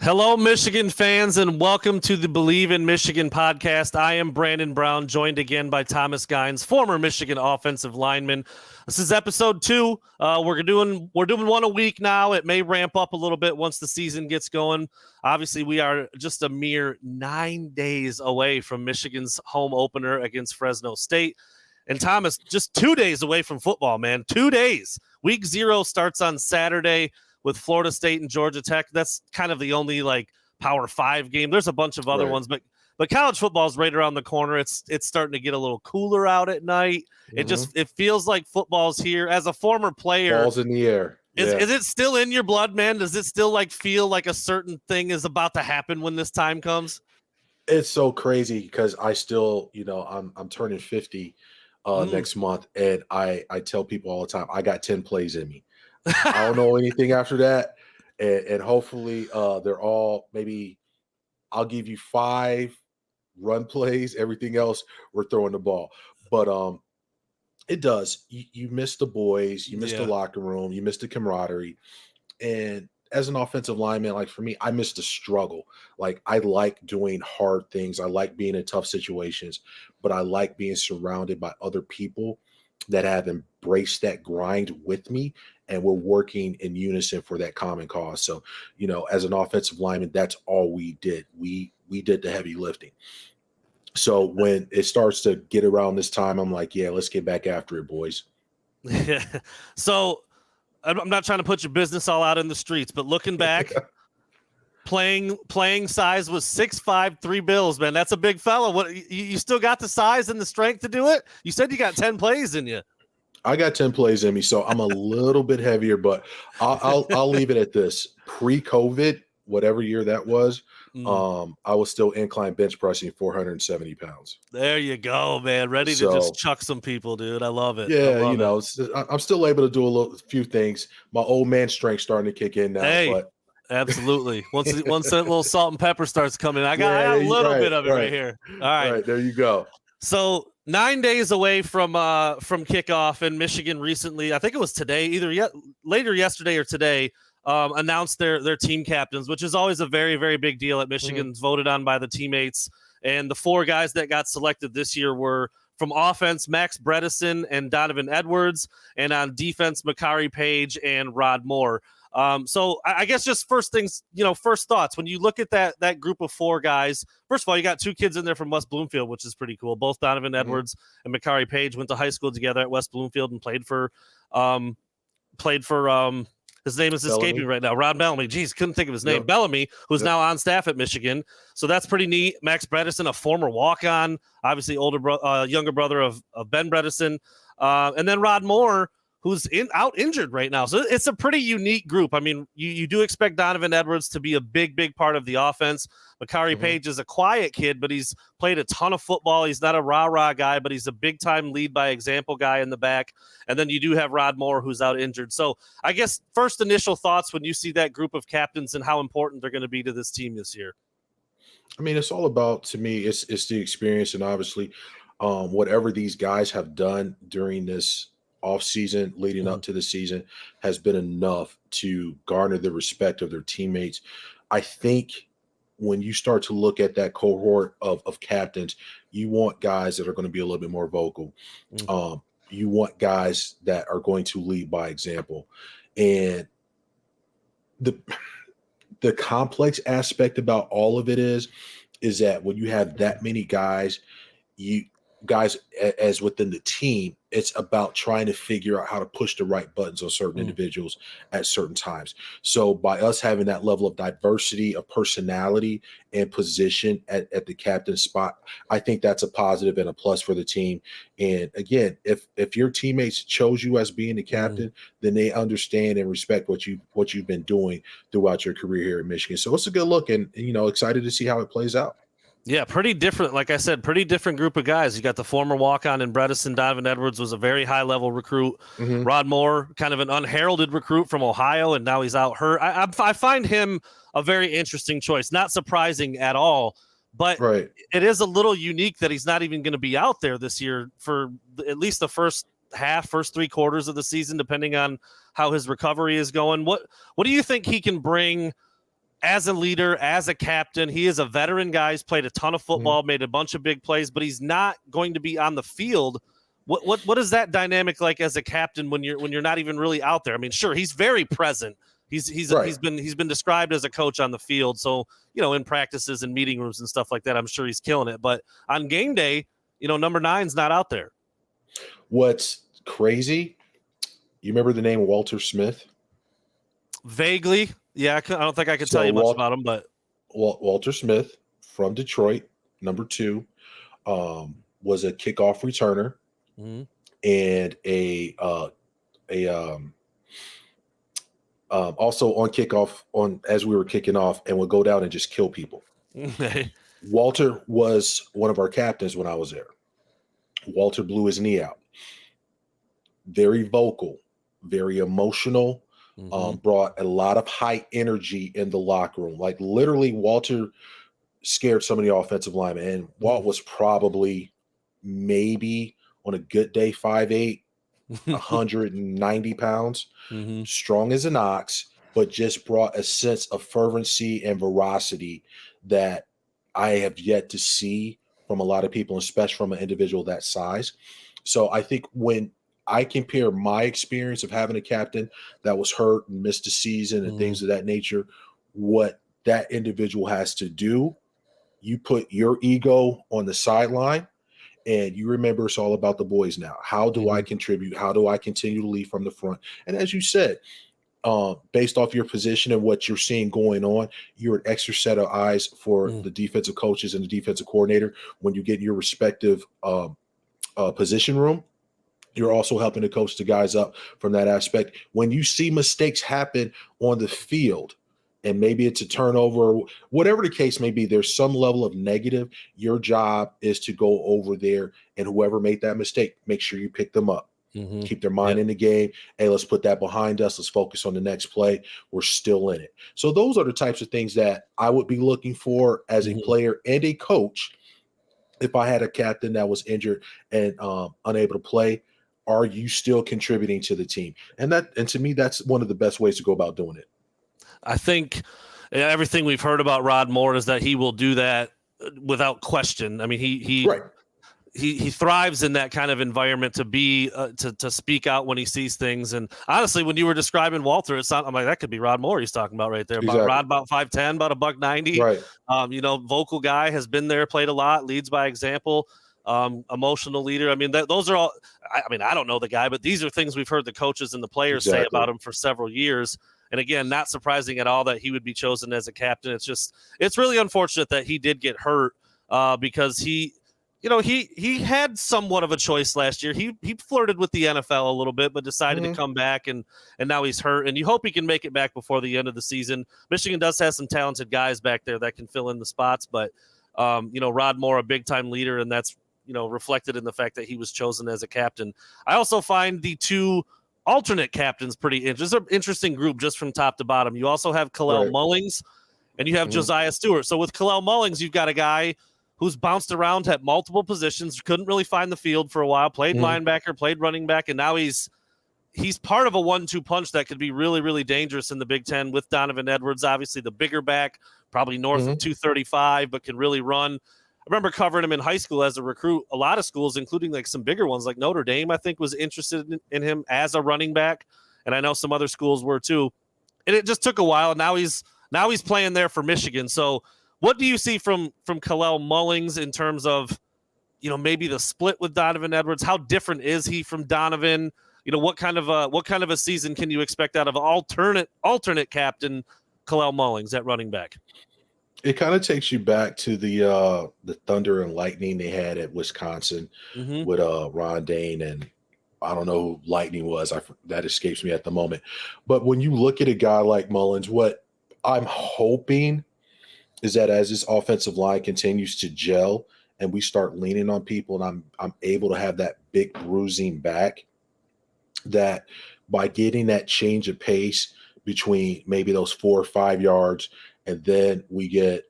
Hello, Michigan fans, and welcome to the Believe in Michigan podcast. I am Brandon Brown, joined again by Thomas Gines, former Michigan offensive lineman. This is episode 2. We're doing one a week now. It may ramp up a little bit once the season gets going. Obviously, we are just a mere 9 days away from Michigan's home opener against Fresno State. And Thomas, just 2 days away from football, man. 2 days. Week 0 starts on Saturday with Florida State and Georgia Tech. That's kind of the only Power 5 game. There's a bunch of other ones, but college football is right around the corner. It's starting to get a little cooler out at night. It feels like football's here. As a former player, balls in the air. Is it still in your blood, man? Does it still feel like a certain thing is about to happen when this time comes? It's so crazy because I still, I'm turning 50 next month, and I tell people all the time, I got 10 plays in me. I don't know anything after that, and hopefully they're all, maybe I'll give you 5 run plays. Everything else, we're throwing the ball. But it does. You miss the boys, you miss the locker room, you miss the camaraderie. And as an offensive lineman, for me, I miss the struggle. I like doing hard things. I like being in tough situations, but I like being surrounded by other people that have embraced that grind with me, and we're working in unison for that common cause. So, as an offensive lineman, that's all we did. We did the heavy lifting. So when it starts to get around this time, I'm like, yeah, let's get back after it, boys. Yeah. So I'm not trying to put your business all out in the streets, but looking back, playing size was 6'5", 3 bills, man. That's a big fella. What you still got the size and the strength to do it? You said you got 10 plays in you. I got 10 plays in me, so I'm a little bit heavier, but I'll leave it at this. Pre-COVID, whatever year that was, I was still incline bench pressing 470 pounds. There you go, man. Ready to just chuck some people, dude. I love it. Yeah, I'm still able to do a few things. My old man strength starting to kick in now. But absolutely. Once that little salt and pepper starts coming, I got a little bit of it right here. All right, there you go. So 9 days away from kickoff, in Michigan recently, I think it was today, later yesterday or today, announced their team captains, which is always a very, very big deal at Michigan. It's voted on by the teammates. And the 4 guys that got selected this year were from offense, Max Bredesen and Donovan Edwards, and on defense, Makari Page and Rod Moore. So I guess just first thoughts. When you look at that group of 4 guys, first of all, you got 2 kids in there from West Bloomfield, which is pretty cool. Both Donovan Edwards and Makari Page went to high school together at West Bloomfield and played for his name is escaping me right now. Rod Bellamy. Jeez, couldn't think of his name. Bellamy, who's now on staff at Michigan. So that's pretty neat. Max Bredesen, a former walk-on, obviously younger brother of Ben Bredesen. And then Rod Moore, who's out injured right now. So it's a pretty unique group. I mean, you do expect Donovan Edwards to be a big, big part of the offense. Makari Page is a quiet kid, but he's played a ton of football. He's not a rah-rah guy, but he's a big-time lead-by-example guy in the back. And then you do have Rod Moore, who's out injured. So I guess first initial thoughts when you see that group of captains and how important they're going to be to this team this year. I mean, it's all about, to me, it's the experience, and obviously whatever these guys have done during this off season leading up to the season has been enough to garner the respect of their teammates. I think when you start to look at that cohort of captains, you want guys that are going to be a little bit more vocal. You want guys that are going to lead by example. And the complex aspect about all of it is that when you have that many guys, as within the team, it's about trying to figure out how to push the right buttons on certain individuals at certain times. So by us having that level of diversity of personality and position at the captain spot, I think that's a positive and a plus for the team. And again, if your teammates chose you as being the captain, then they understand and respect what you've been doing throughout your career here at Michigan. So it's a good look, and excited to see how it plays out. Yeah, pretty different. Like I said, pretty different group of guys. You got the former walk-on in Bredesen. Donovan Edwards was a very high-level recruit. Rod Moore, kind of an unheralded recruit from Ohio, and now he's out hurt. I find him a very interesting choice. Not surprising at all, but it is a little unique that he's not even going to be out there this year for at least the first 3 quarters of the season, depending on how his recovery is going. What do you think he can bring as a leader, as a captain. He is a veteran guy. He's played a ton of football, made a bunch of big plays, but he's not going to be on the field. What is that dynamic like as a captain when you're not even really out there? I mean, sure, he's very present. He's been described as a coach on the field. So, in practices and meeting rooms and stuff like that, I'm sure he's killing it. But on game day, number 9's not out there. What's crazy, you remember the name Walter Smith? Vaguely. Yeah, I don't think I could tell you much about him, but Walter Smith from Detroit, number 2, was a kickoff returner and also on kickoff as we were kicking off, and would go down and just kill people. Walter was one of our captains when I was there. Walter blew his knee out. Very vocal, very emotional. Brought a lot of high energy in the locker room. Like literally, Walter scared some of the offensive linemen. And Walt was probably maybe on a good day 5'8", 190 pounds, strong as an ox, but just brought a sense of fervency and veracity that I have yet to see from a lot of people, especially from an individual that size. So I think when I compare my experience of having a captain that was hurt and missed a season and things of that nature, what that individual has to do, you put your ego on the sideline and you remember it's all about the boys now. How do I contribute? How do I continue to lead from the front? And as you said, based off your position and what you're seeing going on, you're an extra set of eyes for the defensive coaches and the defensive coordinator when you get your respective position room. You're also helping to coach the guys up from that aspect. When you see mistakes happen on the field, and maybe it's a turnover, whatever the case may be, there's some level of negative. Your job is to go over there, and whoever made that mistake, make sure you pick them up. Keep their mind in the game. Hey, let's put that behind us. Let's focus on the next play. We're still in it. So those are the types of things that I would be looking for as a player and a coach. If I had a captain that was injured and unable to play, are you still contributing to the team? And to me, that's one of the best ways to go about doing it. I think everything we've heard about Rod Moore is that he will do that without question. I mean, he thrives in that kind of environment to be to speak out when he sees things. And honestly, when you were describing Walter, I'm like, that could be Rod Moore he's talking about right there. Exactly. Rod about 5'10", about $190. Right. Vocal guy, has been there, played a lot, leads by example. Emotional leader. I mean, those are all. I don't know the guy, but these are things we've heard the coaches and the players say about him for several years. And again, not surprising at all that he would be chosen as a captain. It's really unfortunate that he did get hurt because he had somewhat of a choice last year. He flirted with the NFL a little bit, but decided to come back, and now he's hurt. And you hope he can make it back before the end of the season. Michigan does have some talented guys back there that can fill in the spots, but Rod Moore, a big time leader, and that's reflected in the fact that he was chosen as a captain. I also find the 2 alternate captains pretty interesting. It's an interesting group just from top to bottom. You also have Kalel Mullings and you have Josiah Stewart. So with Kalel Mullings, you've got a guy who's bounced around at multiple positions, couldn't really find the field for a while, played linebacker, played running back, and now he's part of a 1-2 punch that could be really, really dangerous in the Big Ten with Donovan Edwards, obviously the bigger back, probably north of 235, but can really run. I remember covering him in high school as a recruit. A lot of schools, including like some bigger ones like Notre Dame, I think was interested in him as a running back. And I know some other schools were too. And it just took a while. Now he's playing there for Michigan. So what do you see from Kalel Mullings in terms of, maybe the split with Donovan Edwards? How different is he from Donovan? What kind of a season can you expect out of alternate captain Kalel Mullings at running back? It kind of takes you back to the Thunder and Lightning they had at Wisconsin with Ron Dane, and I don't know who Lightning was. That escapes me at the moment. But when you look at a guy like Mullins, what I'm hoping is that as this offensive line continues to gel and we start leaning on people, and I'm able to have that big bruising back, that by getting that change of pace between maybe those 4 or 5 yards, and then we get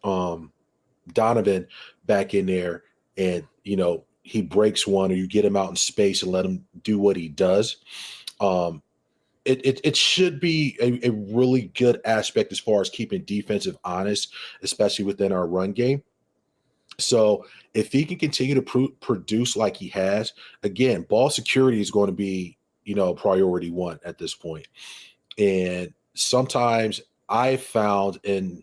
Donovan back in there, and he breaks one, or you get him out in space and let him do what he does. it should be a really good aspect as far as keeping defensive honest, especially within our run game. So if he can continue to produce like he has, again, ball security is going to be, priority one at this point. And sometimes I found in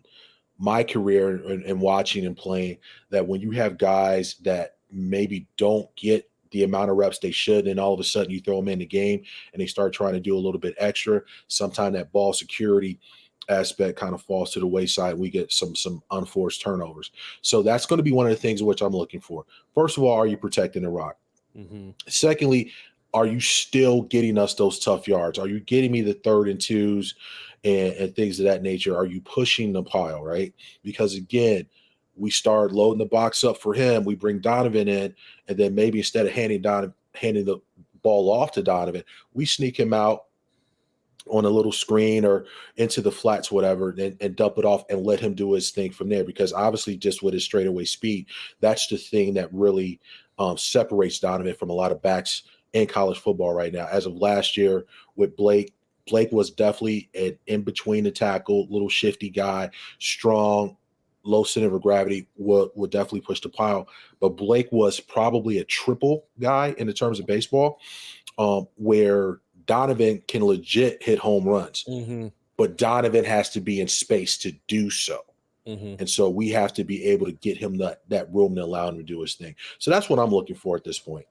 my career and watching and playing that when you have guys that maybe don't get the amount of reps they should, and all of a sudden you throw them in the game and they start trying to do a little bit extra, sometimes that ball security aspect kind of falls to the wayside. We get some unforced turnovers. So that's going to be one of the things which I'm looking for. First of all, are you protecting the rock? Mm-hmm. Secondly, are you still getting us those tough yards? Are you getting me the 3rd and 2s and things of that nature? Are you pushing the pile, right? Because again, we start loading the box up for him. We bring Donovan in, and then maybe instead of handing the ball off to Donovan, we sneak him out on a little screen or into the flats, whatever, and dump it off and let him do his thing from there. Because obviously just with his straightaway speed, that's the thing that really separates Donovan from a lot of backs in college football right now. As of last year with Blake was definitely an in-between the tackle, little shifty guy, strong, low center of gravity, will definitely push the pile. But Blake was probably a triple guy in the terms of baseball, where Donovan can legit hit home runs, Mm-hmm. but Donovan has to be in space to do so. Mm-hmm. And so we have to be able to get him that room and allow him to do his thing. So that's what I'm looking for at this point.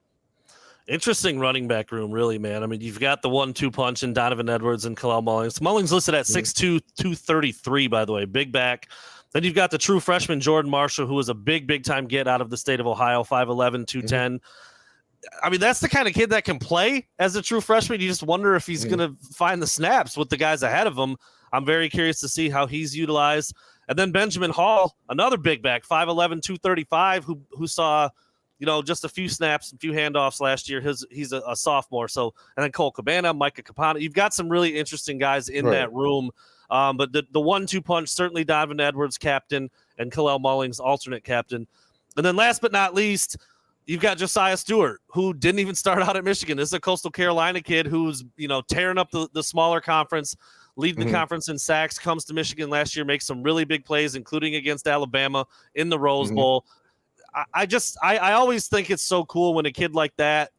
Interesting running back room, really, man. I mean, you've got the 1-2 punch in Donovan Edwards and Kalel Mullings. Mullings listed at 6'2", 233, by the way, big back. Then you've got the true freshman Jordan Marshall, who was a big time get out of the state of Ohio, 5'11", 210. Mm-hmm. I mean, that's the kind of kid that can play as a true freshman. You just wonder if he's going to find the snaps with the guys ahead of him. I'm very curious to see how he's utilized. And then Benjamin Hall, another big back, 5'11", 235, who saw, just a few snaps, a few handoffs last year. He's a sophomore. So, and then Cole Cabana, Micah Capana. You've got some really interesting guys in that room. But the 1-2 punch, certainly Donovan Edwards, captain, and Kalel Mullings, alternate captain. And then last but not least, you've got Josiah Stewart, who didn't even start out at Michigan. This is a Coastal Carolina kid who's, tearing up the smaller conference, leading the conference in sacks, comes to Michigan last year, makes some really big plays, including against Alabama in the Rose Bowl. I always think it's so cool when a kid like that,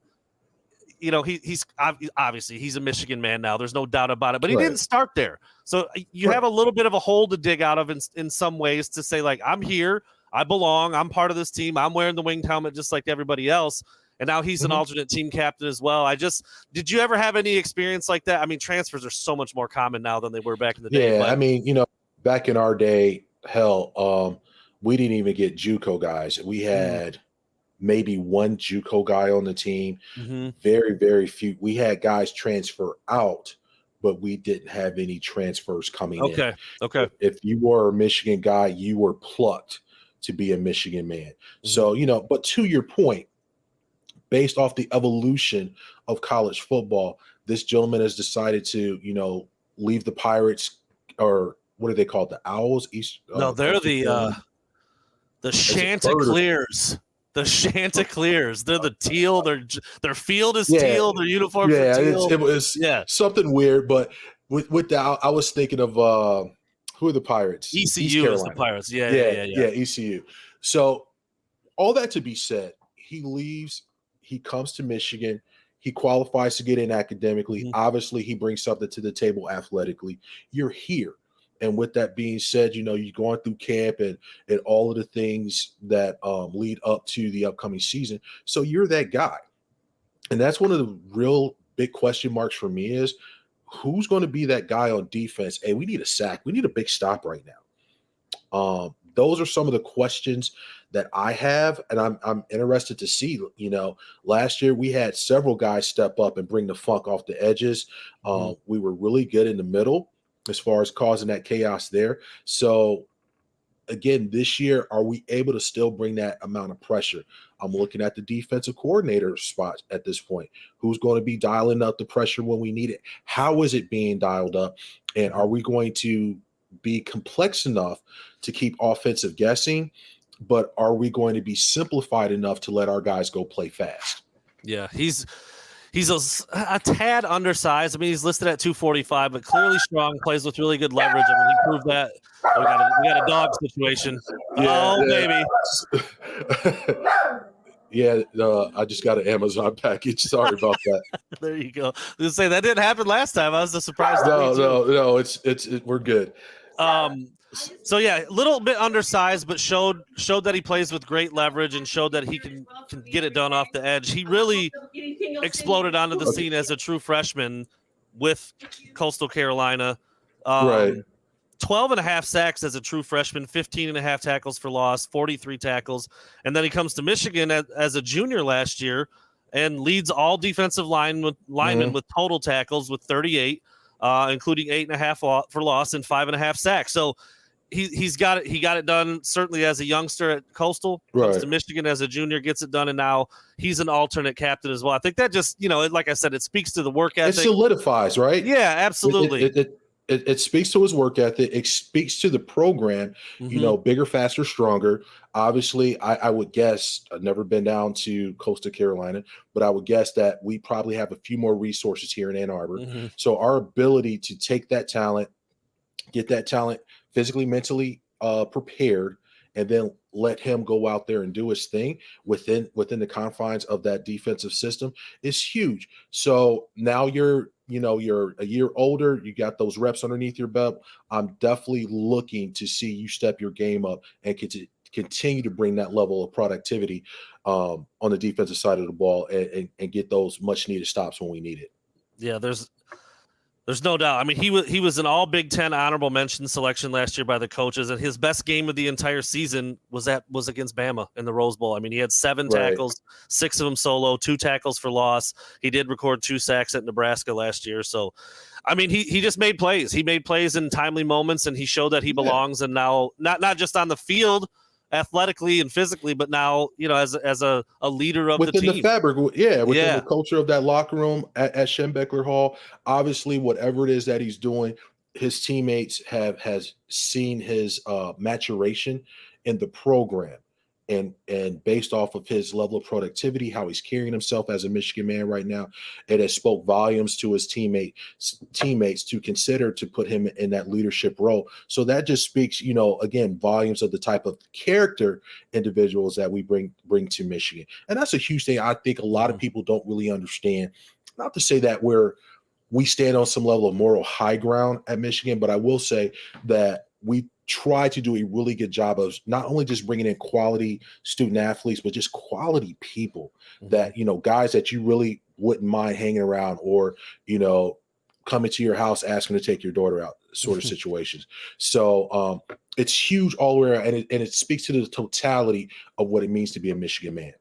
he's obviously he's a Michigan man now. There's no doubt about it, but he didn't start there. So you have a little bit of a hole to dig out of in some ways to say, like, I'm here, I belong, I'm part of this team, I'm wearing the winged helmet just like everybody else. And now he's an alternate team captain as well. Did you ever have any experience like that? I mean, transfers are so much more common now than they were back in the day. Yeah, I mean, back in our day, hell, we didn't even get JUCO guys. We had maybe one JUCO guy on the team. Very, very few. We had guys transfer out, but we didn't have any transfers coming in. Okay. If you were a Michigan guy, you were plucked to be a Michigan man. So, but to your point, based off the evolution of college football, this gentleman has decided to, leave the Pirates, or what are they called? The Owls? No, they're the Chanticleers. The Chanticleers. They're the teal. Their field is teal. Their uniforms are teal. It was something weird. But with that, I was thinking of who are the Pirates? ECU is the Pirates. Yeah, ECU. So all that to be said, he leaves. He comes to Michigan. He qualifies to get in academically. Obviously, he brings something to the table athletically. You're here. And with that being said, you're going through camp and all of the things that lead up to the upcoming season. So you're that guy. And that's one of the real big question marks for me is who's going to be that guy on defense? Hey, we need a sack. We need a big stop right now. Those are some of the questions that I have, and I'm interested to see. Last year we had several guys step up and bring the funk off the edges. We were really good in the middle as far as causing that chaos there. So again, this year, are we able to still bring that amount of pressure? I'm looking at the defensive coordinator spot at this point. Who's going to be dialing up the pressure when we need it? How is it being dialed up? And are we going to be complex enough to keep offensive guessing, but are we going to be simplified enough to let our guys go play fast? Yeah, He's a tad undersized. I mean, he's listed at 245, but clearly strong, plays with really good leverage. I mean, he proved that. Oh, we got a dog situation. Yeah, oh, baby. Yeah, I just got an Amazon package. Sorry about that. There you go. I was gonna say that didn't happen last time. I was surprised. No. We're good. So yeah, a little bit undersized, but showed that he plays with great leverage and showed that he can get it done off the edge. He really exploded onto the scene as a true freshman with Coastal Carolina. Right. 12 and a half sacks as a true freshman, 15 and a half tackles for loss, 43 tackles. And then he comes to Michigan as a junior last year and leads all defensive linemen with total tackles with 38, including 8.5 for loss and 5.5 sacks. So he got it done certainly as a youngster at Coastal, comes to Michigan as a junior, gets it done, and now he's an alternate captain as well. I think that just, like I said, it speaks to the work ethic. It solidifies, right? Yeah, absolutely. It speaks to his work ethic. It speaks to the program, bigger, faster, stronger. Obviously, I would guess, I've never been down to Coastal Carolina, but I would guess that we probably have a few more resources here in Ann Arbor. So our ability to take that talent, get that talent physically, mentally prepared, and then let him go out there and do his thing within the confines of that defensive system is huge. So now you're a year older, you got those reps underneath your belt. I'm definitely looking to see you step your game up and continue to bring that level of productivity on the defensive side of the ball and get those much needed stops when we need it. Yeah, there's no doubt. I mean, he was an all Big Ten honorable mention selection last year by the coaches, and his best game of the entire season was against Bama in the Rose Bowl. I mean, he had 7 tackles, 6 of them solo, 2 tackles for loss. He did record 2 sacks at Nebraska last year. So, I mean, he just made plays. He made plays in timely moments, and he showed that he belongs. And now, not just on the field, athletically and physically, but now, as a leader of within the team. The fabric, within the culture of that locker room at Schembechler Hall. Obviously, whatever it is that he's doing, his teammates has seen his maturation in the program, and based off of his level of productivity, how he's carrying himself as a Michigan man right now, it has spoke volumes to his teammates to consider to put him in that leadership role. So that just speaks, again, volumes of the type of character individuals that we bring to Michigan. And that's a huge thing I think a lot of people don't really understand. Not to say that we stand on some level of moral high ground at Michigan, but I will say that we try to do a really good job of not only just bringing in quality student athletes, but just quality people that, guys that you really wouldn't mind hanging around or, coming to your house asking to take your daughter out sort of situations. So it's huge all the way around, and it speaks to the totality of what it means to be a Michigan man.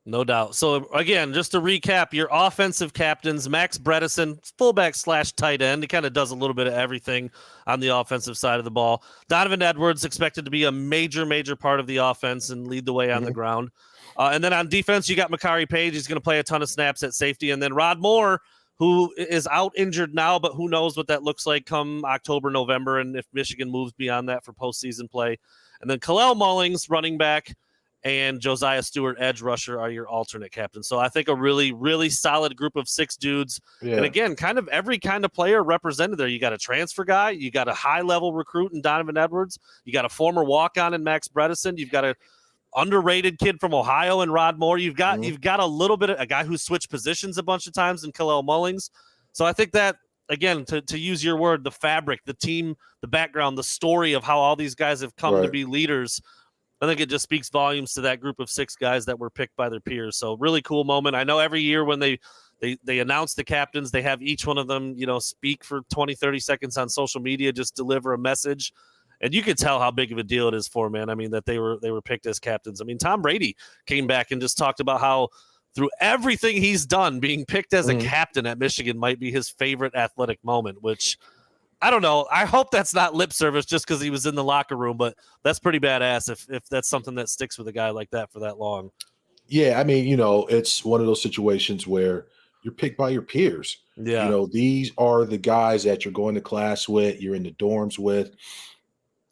No doubt. So again, just to recap, your offensive captains, Max Bredesen, fullback / tight end. He kind of does a little bit of everything on the offensive side of the ball. Donovan Edwards expected to be a major part of the offense and lead the way on the ground. And then on defense, you got Makari Page. He's going to play a ton of snaps at safety. And then Rod Moore, who is out injured now, but who knows what that looks like come October, November, and if Michigan moves beyond that for postseason play. And then Kalel Mullings, running back, and Josiah Stewart, edge rusher, are your alternate captains. So I think a really, really solid group of 6 dudes. Yeah. And again, kind of every kind of player represented there. You got a transfer guy, you got a high-level recruit in Donovan Edwards, you got a former walk-on in Max Bredesen, you've got a underrated kid from Ohio in Rod Moore. You've got a little bit of a guy who switched positions a bunch of times in Kalel Mullings. So I think that, again, to use your word, the fabric, the team, the background, the story of how all these guys have come to be leaders, I think it just speaks volumes to that group of 6 guys that were picked by their peers. So really cool moment. I know every year when they announce the captains, they have each one of them, speak for 20, 30 seconds on social media, just deliver a message. And you could tell how big of a deal it is for, man. I mean, that they were picked as captains. I mean, Tom Brady came back and just talked about how through everything he's done, being picked as a captain at Michigan might be his favorite athletic moment, which I don't know. I hope that's not lip service just because he was in the locker room, but that's pretty badass if that's something that sticks with a guy like that for that long. Yeah, I mean, it's one of those situations where you're picked by your peers. Yeah. These are the guys that you're going to class with, you're in the dorms with,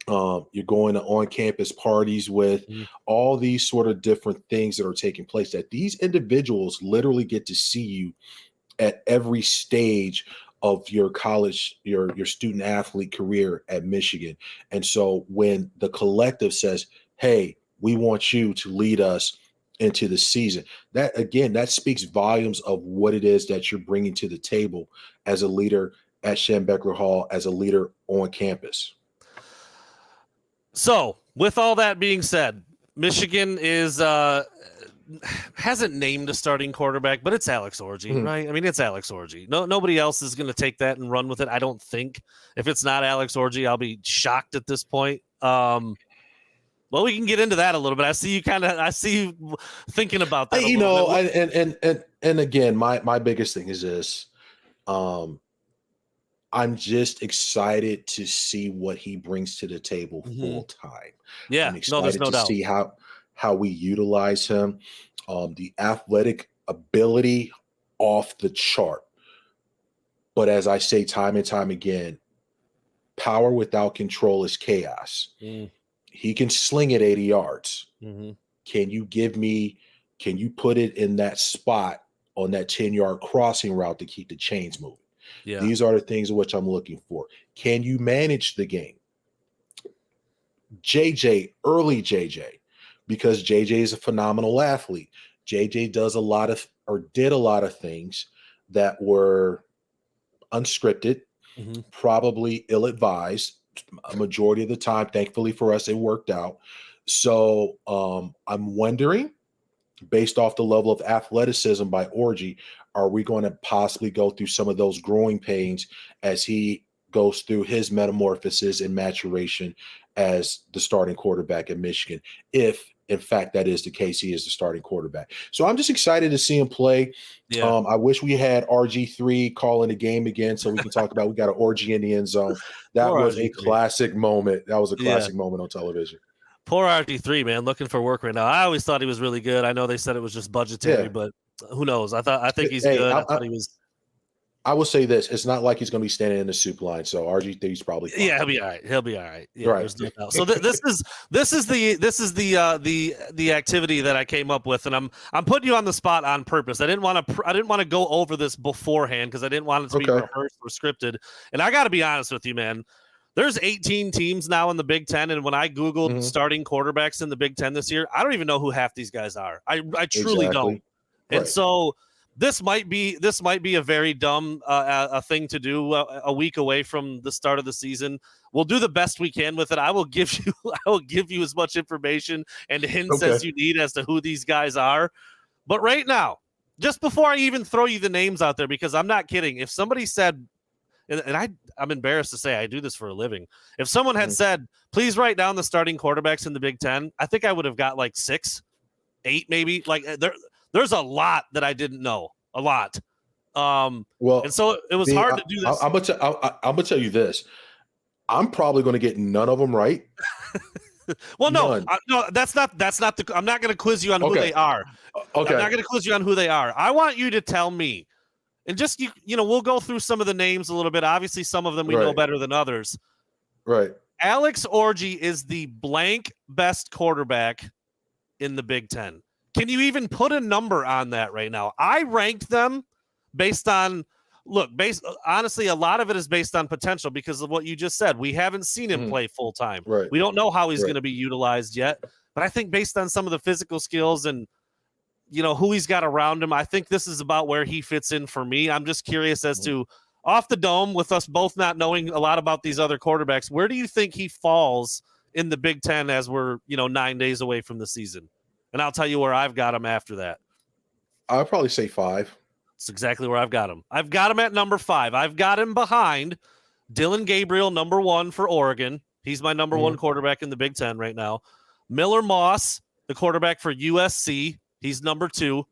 you're going to on-campus parties with, all these sort of different things that are taking place, that these individuals literally get to see you at every stage of your college, your student athlete career at Michigan. And so when the collective says, hey, we want you to lead us into the season, that speaks volumes of what it is that you're bringing to the table as a leader at Schembechler Hall, as a leader on campus. So with all that being said, Michigan hasn't named a starting quarterback, but it's Alex Orji, right? I mean, it's Alex Orji. Nobody else is going to take that and run with it, I don't think. If it's not Alex Orji, I'll be shocked at this point. Well, we can get into that a little bit. I see you thinking about that. And again, my biggest thing is this. I'm just excited to see what he brings to the table full time. Yeah, I'm excited to see how we utilize him. The athletic ability off the chart. But as I say time and time again, power without control is chaos. He can sling it 80 yards. Can you put it in that spot on that 10-yard crossing route to keep the chains moving? Yeah. These are the things which I'm looking for. Can you manage the game? Early JJ, because JJ is a phenomenal athlete. JJ did a lot of things that were unscripted, probably ill-advised. A majority of the time, thankfully for us, it worked out. So I'm wondering, based off the level of athleticism by Orji, are we going to possibly go through some of those growing pains as he goes through his metamorphosis and maturation as the starting quarterback at Michigan? If, in fact, that is the case, he is the starting quarterback. So I'm just excited to see him play. Yeah. I wish we had RG3 calling the game again so we can talk about we got an Orji in the end zone. That was RG3. A classic moment. That was a classic moment on television. Poor RG3, man, looking for work right now. I always thought he was really good. I know they said it was just budgetary, but who knows? I think he's good. I thought he was. I will say this: it's not like he's going to be standing in the soup line. So RG3's probably fine. Yeah, he'll be all right. Yeah, right. There's no doubt. So this is the activity that I came up with, and I'm putting you on the spot on purpose. I didn't want to go over this beforehand because I didn't want it to be rehearsed or scripted. And I got to be honest with you, man. There's 18 teams now in the Big Ten, and when I Googled starting quarterbacks in the Big Ten this year, I don't even know who half these guys are. I truly don't. And so this might be a very dumb a thing to do a week away from the start of the season. We'll do the best we can with it. I will give you as much information and hints as you need as to who these guys are. But right now, just before I even throw you the names out there, because I'm not kidding, if somebody said, and I'm embarrassed to say I do this for a living. If someone had said, please write down the starting quarterbacks in the Big Ten, I think I would have got like 6, 8 maybe. Like there's a lot that I didn't know. A lot. And so it was hard to do this. I'm gonna tell you this. I'm probably going to get none of them right. Well, no, that's not I'm not going to quiz you on who they are. Okay. I'm not going to quiz you on who they are. I want you to tell me. And just, we'll go through some of the names a little bit. Obviously, some of them we know better than others. Right. Alex Orji is the blank best quarterback in the Big Ten. Can you even put a number on that right now? I ranked them based on, honestly, a lot of it is based on potential because of what you just said. We haven't seen him play full time. Right. We don't know how he's going to be utilized yet. But I think based on some of the physical skills and who he's got around him, I think this is about where he fits in for me. I'm just curious as to, off the dome, with us both not knowing a lot about these other quarterbacks, where do you think he falls in the Big Ten as we're, 9 days away from the season? And I'll tell you where I've got him after that. I'll probably say 5. That's exactly where I've got him. I've got him at number 5. I've got him behind Dylan Gabriel, number 1 for Oregon. He's my number 1 quarterback in the Big Ten right now. Miller Moss, the quarterback for USC. He's number 2.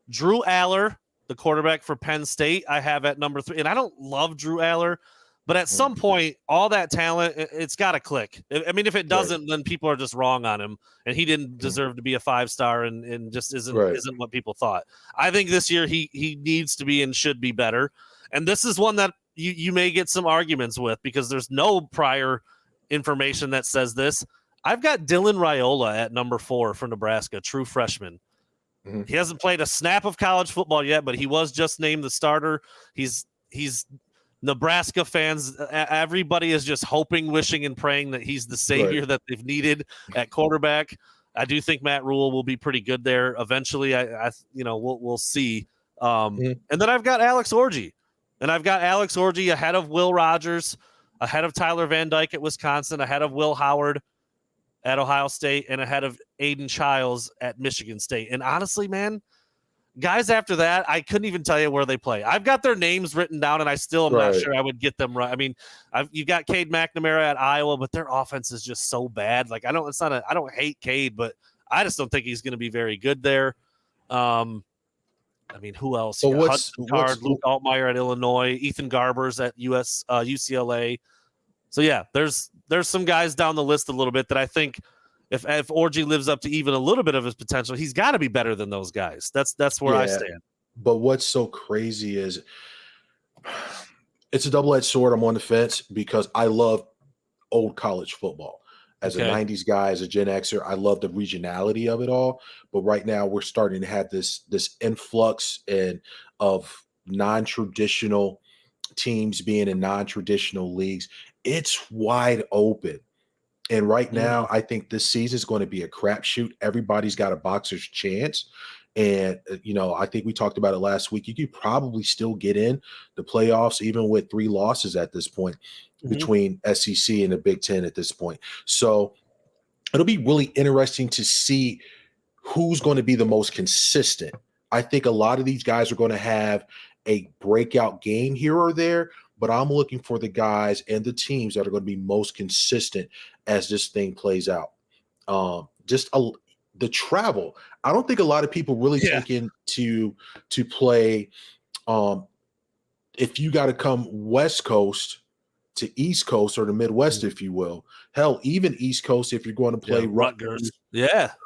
Drew Aller, the quarterback for Penn State, I have at number 3. And I don't love Drew Aller, but at some point, all that talent, it's got to click. I mean, if it doesn't, then people are just wrong on him. And he didn't deserve to be a 5-star and just isn't what people thought. I think this year he needs to be and should be better. And this is one that you may get some arguments with because there's no prior information that says this. I've got Dylan Raiola at number 4 for Nebraska, true freshman. He hasn't played a snap of college football yet, but he was just named the starter. He's Nebraska fans. Everybody is just hoping, wishing, and praying that he's the savior that they've needed at quarterback. I do think Matt Rule will be pretty good there eventually. We'll see. And then I've got Alex Orji, ahead of Will Rogers, ahead of Tyler Van Dyke at Wisconsin, ahead of Will Howard at Ohio State, and ahead of Aiden Childs at Michigan State. And honestly, man, guys after that, I couldn't even tell you where they play. I've got their names written down, and I still am not sure I would get them right. I mean, you've got Cade McNamara at Iowa, but their offense is just so bad. Like, I don't hate Cade, but I just don't think he's going to be very good there. I mean, who else? So Hudson Card, Luke Altmaier at Illinois, Ethan Garbers at UCLA. So yeah, there's some guys down the list a little bit that I think if Orji lives up to even a little bit of his potential, he's got to be better than those guys. That's where I stand. But what's so crazy is it's a double-edged sword. I'm on the fence because I love old college football. As a 90s guy, as a Gen Xer, I love the regionality of it all. But right now we're starting to have this influx of non-traditional teams being in non-traditional leagues. It's wide open. And right now, I think this season is going to be a crapshoot. Everybody's got a boxer's chance. And, I think we talked about it last week. You could probably still get in the playoffs, even with 3 losses at this point between SEC and the Big Ten at this point. So it'll be really interesting to see who's going to be the most consistent. I think a lot of these guys are going to have a breakout game here or there, but I'm looking for the guys and the teams that are going to be most consistent as this thing plays out. The travel. I don't think a lot of people really take into to play. If you got to come West Coast to East Coast or the Midwest, if you will, hell, even East Coast if you're going to play Rutgers,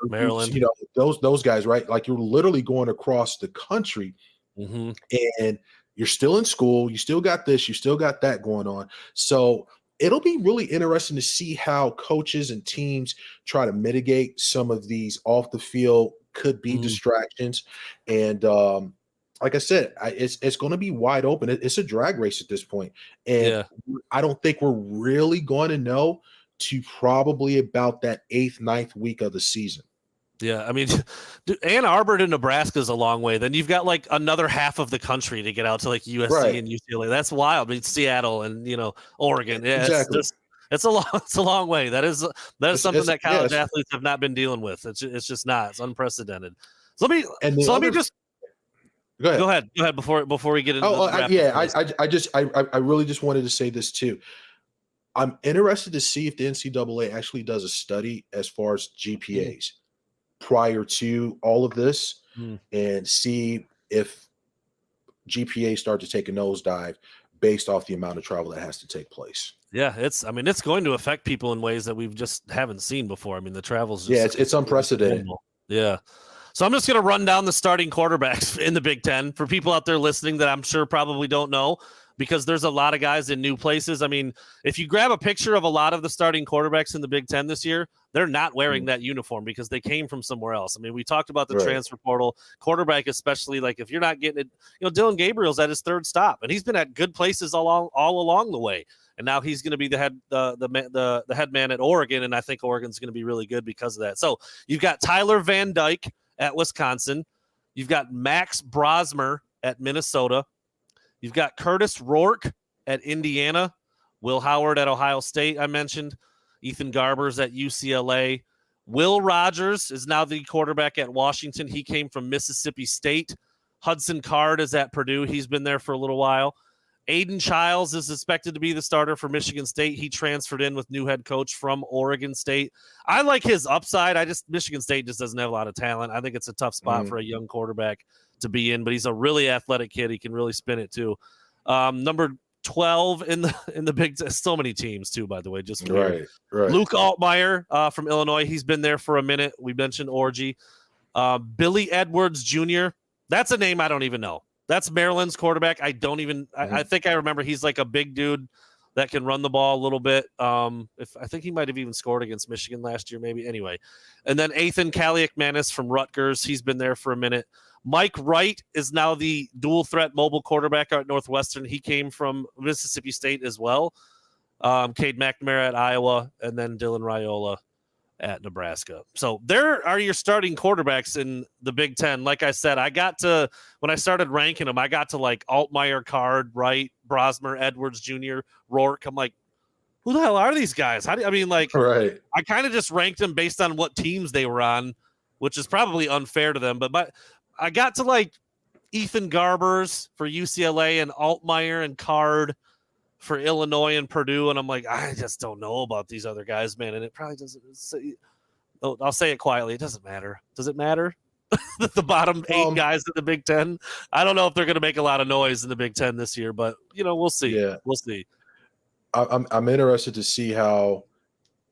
Maryland, those guys, right? Like you're literally going across the country, and you're still in school. You still got this. You still got that going on. So it'll be really interesting to see how coaches and teams try to mitigate some of these off the field could be distractions. And like I said, it's going to be wide open. It's a drag race at this point. And I don't think we're really going to know to probably about that 8th, 9th week of the season. Yeah, I mean, Ann Arbor to Nebraska is a long way. Then you've got like another half of the country to get out to like USC and UCLA. That's wild. I mean, Seattle and Oregon. Yeah, exactly. It's a long way. That is something that college athletes have not been dealing with. It's just not. It's unprecedented. So let me just go ahead before we get into. I really just wanted to say this too. I'm interested to see if the NCAA actually does a study as far as GPAs prior to all of this and see if GPAs start to take a nosedive based off the amount of travel that has to take place. Yeah, it's going to affect people in ways that we've just haven't seen before. I mean, the travel's just it's unprecedented. Yeah. So I'm just going to run down the starting quarterbacks in the Big Ten for people out there listening that I'm sure probably don't know, because there's a lot of guys in new places. I mean, if you grab a picture of a lot of the starting quarterbacks in the Big Ten this year, they're not wearing that uniform because they came from somewhere else. I mean, we talked about the transfer portal quarterback, especially like if you're not getting it, Dylan Gabriel's at his 3rd stop and he's been at good places all along the way. And now he's going to be the head man at Oregon. And I think Oregon's going to be really good because of that. So you've got Tyler Van Dyke at Wisconsin. You've got Max Brosmer at Minnesota. You've got Curtis Rourke at Indiana, Will Howard at Ohio State, I mentioned, Ethan Garbers at UCLA. Will Rogers is now the quarterback at Washington. He came from Mississippi State. Hudson Card is at Purdue. He's been there for a little while. Aiden Childs is expected to be the starter for Michigan State. He transferred in with new head coach from Oregon State. I like his upside. Michigan State just doesn't have a lot of talent. I think it's a tough spot for a young quarterback to be in, but he's a really athletic kid. He can really spin it too. Number 12 in the Big Ten. So many teams too, by the way. Just weird. Right. Luke Altmaier from Illinois. He's been there for a minute. We mentioned Orji. Billy Edwards Jr. That's a name I don't even know. That's Maryland's quarterback. I don't even. I think I remember he's like a big dude, that can run the ball a little bit. If I think he might have even scored against Michigan last year, maybe. Anyway, and then Ethan Kaliakmanis from Rutgers. He's been there for a minute. Mike Wright is now the dual threat mobile quarterback at Northwestern. He came from Mississippi State as well. Cade McNamara at Iowa, and then Dylan Raiola at Nebraska. So there are your starting quarterbacks in the Big Ten. Like I said, when I started ranking them, I got to like Altmaier, Card, Wright, Brosmer, Edwards Jr., Rourke. I'm like, who the hell are these guys? Right. I kind of just ranked them based on what teams they were on, which is probably unfair to them. But I got to like Ethan Garbers for UCLA and Altmaier and Card for Illinois and Purdue, and I'm like, I just don't know about these other guys, man. And it probably doesn't. I'll say it quietly. It doesn't matter. Does it matter? The bottom 8 guys in the Big Ten. I don't know if they're going to make a lot of noise in the Big Ten this year, but we'll see. Yeah. We'll see. I'm interested to see how,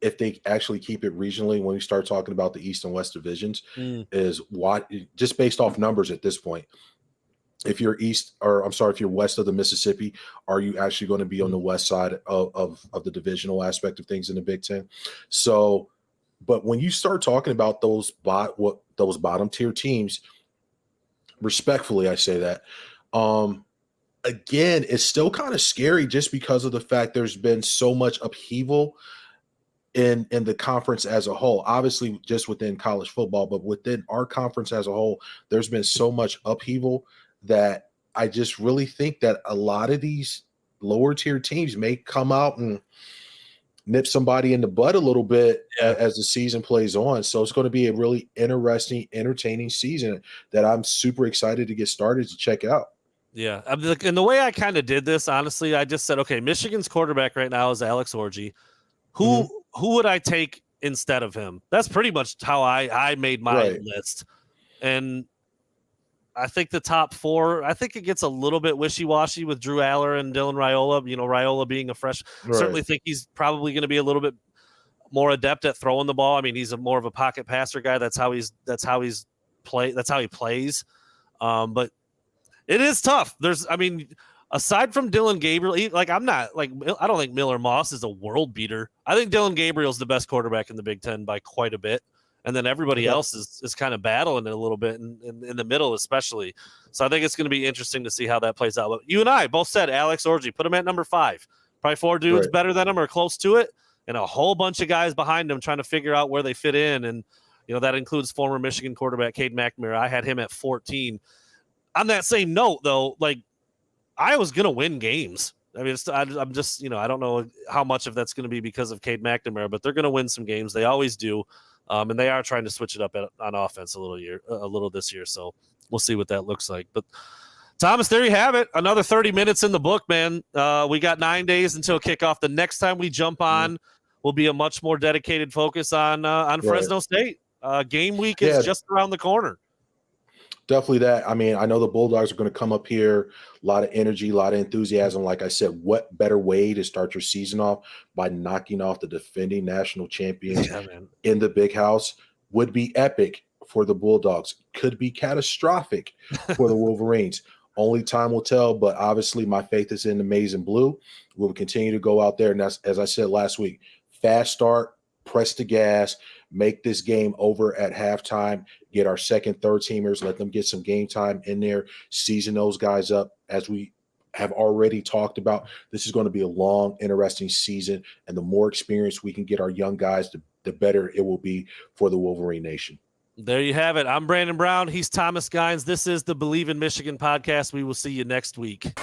if they actually keep it regionally when we start talking about the East and West divisions, is what, just based off numbers at this point. If you're if you're west of the Mississippi, are you actually going to be on the west side of the divisional aspect of things in the Big Ten? So, but when you start talking about those bottom tier teams, respectfully, I say that, again, it's still kind of scary just because of the fact there's been so much upheaval in the conference as a whole. Obviously, just within college football, but within our conference as a whole, there's been so much upheaval that I just really think that a lot of these lower tier teams may come out and nip somebody in the butt a little bit as the season plays on. So it's going to be a really interesting, entertaining season that I'm super excited to get started to check out. Yeah. And the way I kind of did this, honestly, I just said, okay, Michigan's quarterback right now is Alex Orji. Who would I take instead of him? That's pretty much how I made my list. And I think the top 4, I think it gets a little bit wishy-washy with Drew Aller and Dylan Raiola. Raiola being a fresh, certainly think he's probably going to be a little bit more adept at throwing the ball. I mean, he's more of a pocket passer guy. That's how he plays. But it is tough. Aside from Dylan Gabriel, I don't think Miller Moss is a world beater. I think Dylan Gabriel's the best quarterback in the Big Ten by quite a bit. And then everybody else is kind of battling it a little bit in the middle, especially. So I think it's going to be interesting to see how that plays out. But you and I both said Alex Orji, put him at number 5. Probably 4 dudes better than him or close to it, and a whole bunch of guys behind him trying to figure out where they fit in. And, that includes former Michigan quarterback Cade McNamara. I had him at 14. On that same note, though, I was going to win games. I mean, I'm just, I don't know how much of that's going to be because of Cade McNamara, but they're going to win some games. They always do. And they are trying to switch it up on offense a little this year. So we'll see what that looks like. But Thomas, there you have it. Another 30 minutes in the book, man. We got 9 days until kickoff. The next time we jump on will be a much more dedicated focus on Fresno State. Game week is just around the corner. Definitely that. I mean, I know the Bulldogs are going to come up here, a lot of energy, a lot of enthusiasm. Like I said, what better way to start your season off by knocking off the defending national champions in the Big House? Would be epic for the Bulldogs. Could be catastrophic for the Wolverines. Only time will tell, but obviously my faith is in the maize and blue. We'll continue to go out there, and that's, as I said last week, fast start, press the gas, make this game over at halftime, get our second, third teamers, let them get some game time in there, season those guys up. As we have already talked about, this is going to be a long, interesting season, and the more experience we can get our young guys, the better it will be for the Wolverine Nation. There you have it. I'm Brandon Brown. He's Thomas Gines. This is the Believe in Michigan podcast. We will see you next week.